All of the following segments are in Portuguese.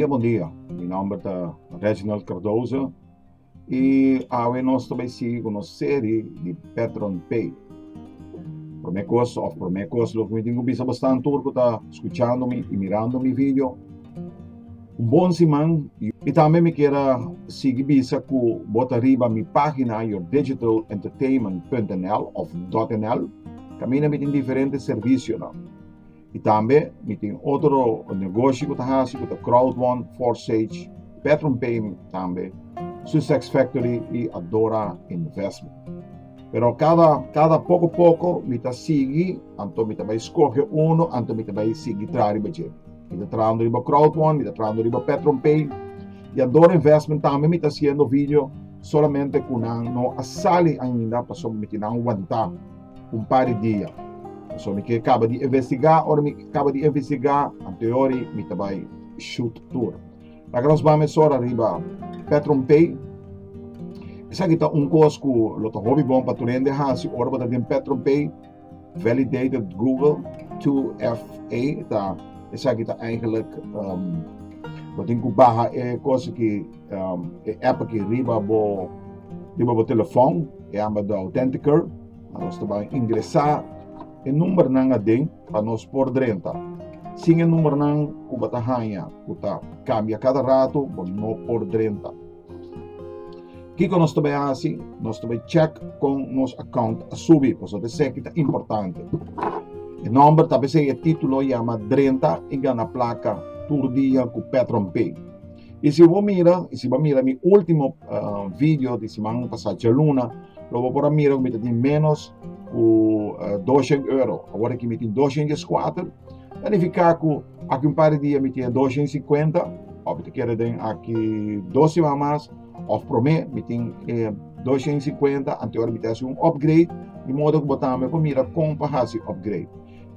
bom dia. Meu nome é Reginald Cardoso e nós também seguimos uma série de Patreon Pay. Promecos, lo que me tengo bisa bastante turco está escuchando-me e mirando-me vídeo. Bom semana e também me quero seguir bisa que bota arriba minha página yourdigitalentertainment.nl ou .nl. Caminha me tem diferentes serviços. E também me tem outro negócio que está fazendo, que é Crowd1, Forsage, Patreon Pay também, Sussex Factory e Adora Investment. Pero cada pouco me está seguindo, então me vai escolher então me vai seguir atrás de gente. Me está trazendo riba Crowd1, me está trazendo riba Patreon Pay e Adora Investment também me está fazendo vídeo solamente com não sale ainda, para me não aguentar par de dias. So, me acaba de investigar, anteriori me vai shoot tour. Agora nós vamos arriba Patreon Pay. Essa aqui tá coisa que lo hobby bom para tu render hasi, ora para ter Patreon Pay, validated Google 2FA, tá? Essa aqui tá eigenlijk, wat tem que barra é coisa que app que riba bo telefone, é a da Authenticator, nós vamos ingressar o número não ding para nós por dentro. Sim, o número não que batahanha, que cambia cada rato, não por dentro. O que nós também assim, nós também check com nosso account a subir, porque isso é importante. O número também é o título chama 30 e na placa todo dia com Patreon Pay. E se você mira meu último vídeo de semana passada, Luna, eu vou por mira que tem menos com €200. Agora que me tem 204, significa que aqui par de dias me tem 250, ou me quer dizer aqui 12 mais, ou promete me tem 250, anterior me tem upgrade, de modo que botamos para mira com para fazer upgrade.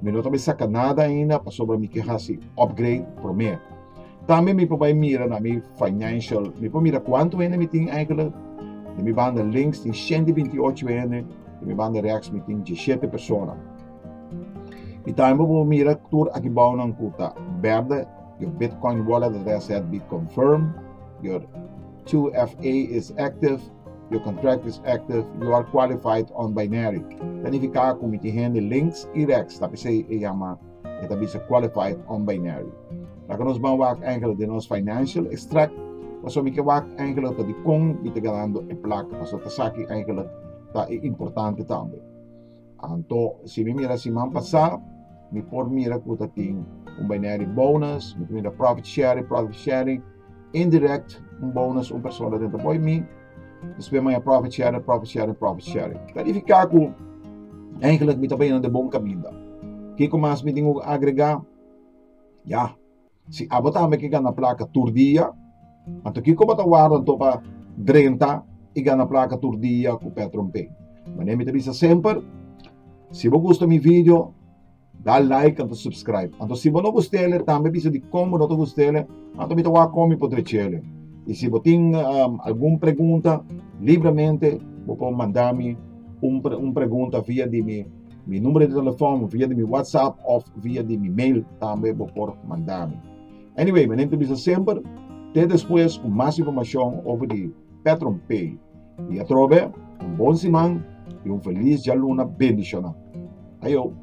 Me não também saca nada ainda para sobre me que fazer upgrade promete. Também me pode mirar na minha financial, me pode mirar quanto ainda me tem eigenlijk, me banda links tem 128 ainda, me banda reacts me tem 17 pessoas. E também pode mirar tudo aqui bom não custa verde, your Bitcoin wallet address has been confirmed, your 2FA is active, your contract is active, you are qualified on binary. Significa que me tem links e reacts, tapi say chama, está bisa qualified on binary. Laat ons bouwen eigenlijk de ons financial extract, maar zo ik waak eigenlijk dat die kon die te ganando e plak, maar zo tasaki eigenlijk dat is importante também. Anto si mi mira si man passa, mi por mira que dat ting binary bonus, mi mira profit sharing, indirect bonus persona dentro poi mi, dus weer mijn profit sharing. Dat significa que eigenlijk mi tabay de bom caminho. Que mais me tenho agregar? Ja. Si abotame que na placa turdia, então que como guarda para 30 e na placa turdia com Patreon Pay. Mas nem me avisa sempre. Se você gosta do meu vídeo, dá like e subscribe. Então se você não gostar, também precisa de como não gostar, então me dá como poder chegar. E se você tem alguma pergunta, livremente, você pode mandar-me uma pergunta via de meu número de telefone, via de meu WhatsApp ou via de meu mail, também você pode mandar-me. Anyway, mijn naam is sempre. Até depois com mais informação over de Patreon Pay. E a trove, bom semana e feliz Luna bendicional. Ayo.